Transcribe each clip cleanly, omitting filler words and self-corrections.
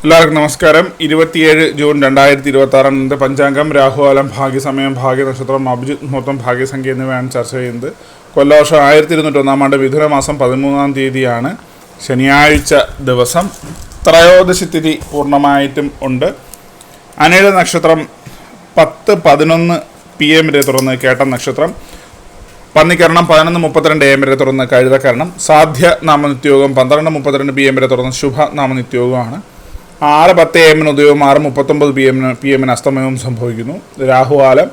എല്ലാവർക്കും നമസ്കാരം. 27 ജൂൺ 2026 ഇന്നത്തെ പഞ്ചാംഗം, രാഹുകാലം, ഭാഗ്യസമയം, ഭാഗ്യനക്ഷത്രം, അഭിജിത്ത് മുഹൂർത്തം, ഭാഗ്യസംഖ്യ എന്നിവയാണ് ചർച്ച ചെയ്യുന്നത്. കൊല്ലവർഷം 1201 ആണ്ട് മിഥുനമാസം 13 തീയതിയാണ്, ശനിയാഴ്ച ദിവസം. ത്രയോദശി തിഥി പൂർണ്ണമായിട്ടും ഉണ്ട്. അനിഴ നക്ഷത്രം 10-11 PM വരെ തുറന്ന് കേട്ട നക്ഷത്രം. പന്നിക്കരണം 11:32 AM വരെ തുറന്ന് കഴുതക്കരണം. സാധ്യ നാമനിത്യോഗം 12:32 PM വരെ തുറന്ന് ശുഭ നാമനിത്യോഗമാണ്. 6:10 AM ഉദയവും 6:39 PM അസ്തമയവും സംഭവിക്കുന്നു. രാഹുകാലം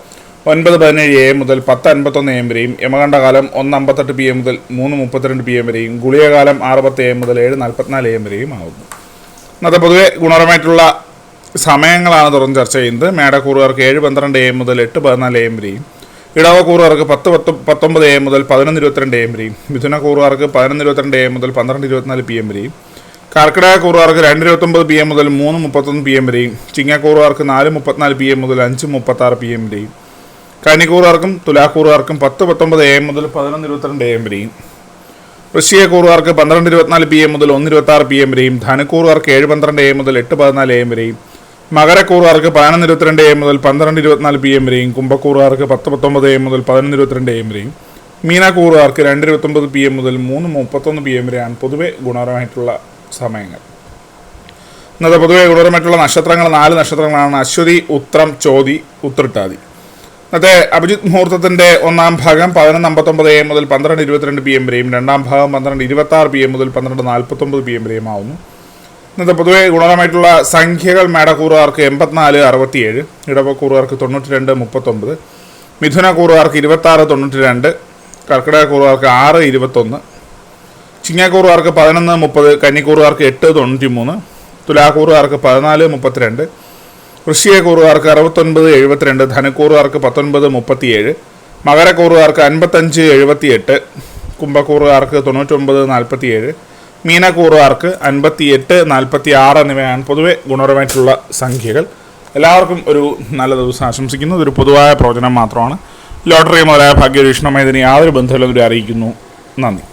9:17 AM മുതൽ 10:51 AM വരെയും, യമകണ്ഠകാലം 1:58 PM മുതൽ 3:32 PM വരെയും, ഗുളികകാലം 6:10 AM മുതൽ 7:44 AM വരെയും ആകുന്നു. ഇന്നത്തെ പൊതുവെ ഗുണപരമായിട്ടുള്ള സമയങ്ങളാണ് തുറന്ന് ചർച്ച ചെയ്യുന്നത്. മേടക്കൂറുകാർക്ക് 7:12 AM മുതൽ 8:14 AM വരെയും, ഇടവക്കൂറുകാർക്ക് 10:19 AM മുതൽ 11:22 AM വരെയും, മിഥുനക്കൂറുകാർക്ക് 11:22 AM മുതൽ 12:24 PM വരെയും, കർക്കിടകക്കൂറുകാർക്ക് 2:29 PM മുതൽ 3:31 PM വരെയും, ചിങ്ങക്കൂറുകാർക്ക് 4:34 PM മുതൽ 5:36 PM വരെയും, കന്നിക്കൂറുകാർക്കും തുലാക്കൂറുകാർക്കും 10:19 AM മുതൽ 11:22 AM വരെയും, വൃശ്ചികക്കൂറുകാർക്ക് 12:24 PM മുതൽ 1:26 PM വരെയും, ധനുക്കൂറുകാർക്ക് 7:12 AM മുതൽ 8:14 AM വരെയും, മകരക്കൂറുകാർക്ക് 11:22 AM മുതൽ 12:24 PM വരെയും, കുംഭക്കൂറുകാർക്ക് 10:19 AM മുതൽ 11:22 AM വരെയും, മീനക്കൂറുകാർക്ക് 2:29 PM മുതൽ 3:31 PM വരെയാണ് പൊതുവെ ഗുണപരമായിട്ടുള്ള സമയങ്ങൾ. ഇന്നത്തെ പൊതുവെ ഗുണപരമായിട്ടുള്ള നക്ഷത്രങ്ങൾ 4 നക്ഷത്രങ്ങളാണ്: അശ്വതി, ഉത്രം, ചോതി, ഉത്രട്ടാതി. ഇന്നത്തെ അഭിജിത്ത് മുഹൂർത്തത്തിൻ്റെ ഒന്നാം ഭാഗം 11:59 AM മുതൽ 12:22 PM വരെയും, രണ്ടാം ഭാഗം 12:26 PM മുതൽ 12:49 PM വരെയും ആവുന്നു. ഇന്നത്തെ പൊതുവെ ഗുണപരമായിട്ടുള്ള സംഖ്യകൾ: മേടക്കൂറുകാർക്ക് 84-67, ഇടവക്കൂറുകാർക്ക് 92-39, മിഥുനക്കൂറുകാർക്ക് 26-92, കർക്കിടകക്കൂറുകാർക്ക് 6-21, ചിങ്ങക്കൂറുകാർക്ക് 11-30, കന്നിക്കൂറുകാർക്ക് 8-93, തുലാക്കൂറുകാർക്ക് 14-32, വൃശ്ചികക്കൂറുകാർക്ക് 69-72, ധനുക്കൂറുകാർക്ക് 19-37, മകരക്കൂറുകാർക്ക് 55-78, കുംഭക്കൂറുകാർക്ക് 99-47, മീനക്കൂറുകാർക്ക് 58-46 എന്നിവയാണ് പൊതുവെ ഗുണപരമായിട്ടുള്ള സംഖ്യകൾ. എല്ലാവർക്കും ഒരു നല്ല ദിവസം ആശംസിക്കുന്നു. ഇതൊരു പൊതുവായ പ്രവചനം മാത്രമാണ്. ലോട്ടറി മുതലായ ഭാഗ്യവീക്ഷണമായി ഇതിന് യാതൊരു ബന്ധമില്ലെന്നൊരു അറിയിക്കുന്നു. നന്ദി.